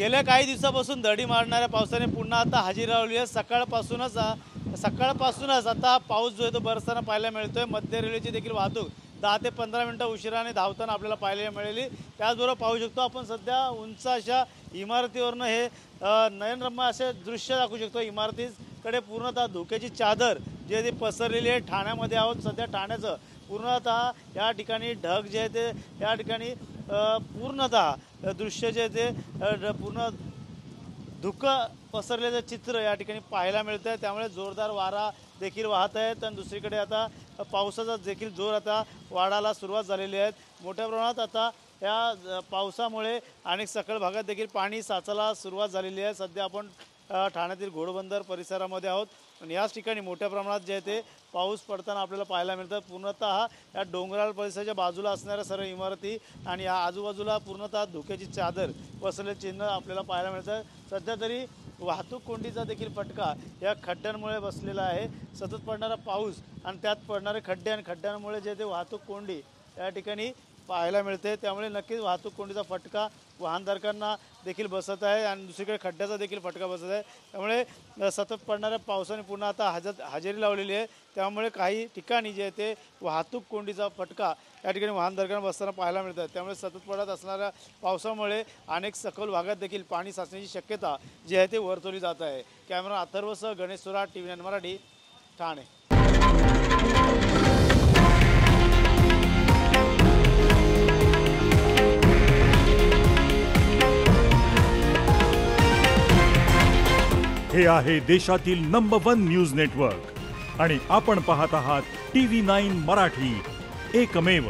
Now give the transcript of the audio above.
गेल्या काही दिवसापासून दडी मारणाऱ्या पावसाने पुन्हा आता हजेरी लावली आहे। सकाळपासूनच आता पाऊस जो आहे तो बरसताना पाहायला मिळतोय। मध्य रेल्वेची देखील वाहतूक 10 ते 15 मिनिटं उशिराने धावताना आपल्याला पाहायला मिळाली। त्याचबरोबर पाहू शकतो आपण सध्या उंच अशा इमारतीवरनं हे नयनरम्य असे दृश्य दाखवू शकतो। इमारतीकडे पूर्णतः धुक्याची चादर जी आहे ती पसरलेली आहे। ठाण्यामध्ये आहोत सध्या। ठाण्याचं पूर्णतः या ठिकाणी ढग जे आहे ते या ठिकाणी पूर्णतः दृश्य जे ते पूर्ण धुकं पसरलेलं चित्र या ठिकाणी पाहायला मिळतं आहे। त्यामुळे जोरदार वारा देखील वाहत आहे। तर दुसरीकडे आता पावसाचा देखील जोर आता वाढायला सुरुवात झालेली आहे। मोठ्या प्रमाणात आता या पावसामुळे अनेक सखल भागात देखील पाणी साचायला सुरुवात झालेली आहे। सध्या आपण ठाण्यातील घोडबंदर परिसरामध्ये आहोत आणि याच ठिकाणी मोठ्या प्रमाणात जे आहे ते पाऊस पडताना आपल्याला पाहायला मिळतं। पूर्णतः या डोंगराळ परिसराच्या बाजूला असणाऱ्या सर्व इमारती आणि या आजूबाजूला पूर्णतः धुक्याची चादर पसरलेले चिन्ह आपल्याला पाहायला मिळतं। सध्या तरी वाहतूक कोंडीचा देखील फटका या खड्ड्यांमुळे बसलेला आहे। सतत पडणारा पाऊस आणि त्यात पडणारे खड्डे आणि खड्ड्यांमुळे जे ते वाहतूक कोंडी या ठिकाणी पाहायला मिळते। त्यामुळे नक्कीच वाहतूक कोंडीचा फटका वाहनधारकांना देखील बसत आहे आणि दुसरीकडे खड्ड्याचा देखील फटका बसत आहे। त्यामुळे सतत पडणाऱ्या पावसाने पुन्हा आता हजेरी लावलेली आहे। त्यामुळे काही ठिकाणी जे आहे ते वाहतूक कोंडीचा फटका या ठिकाणी वाहनधारकांना बसताना पाहायला मिळतात। त्यामुळे सतत पडत असणाऱ्या पावसामुळे अनेक सखल भागात देखील पाणी साचण्याची शक्यता जी आहे ते वर्तवली जात आहे। कॅमेरा अथर्वसह गणेश सुराट, TV9 मराठी, ठाणे। हे आहे देशातील नंबर 1 न्यूज नेटवर्क आणि आपण पाहत आहात TV9 मराठी, एकमेव।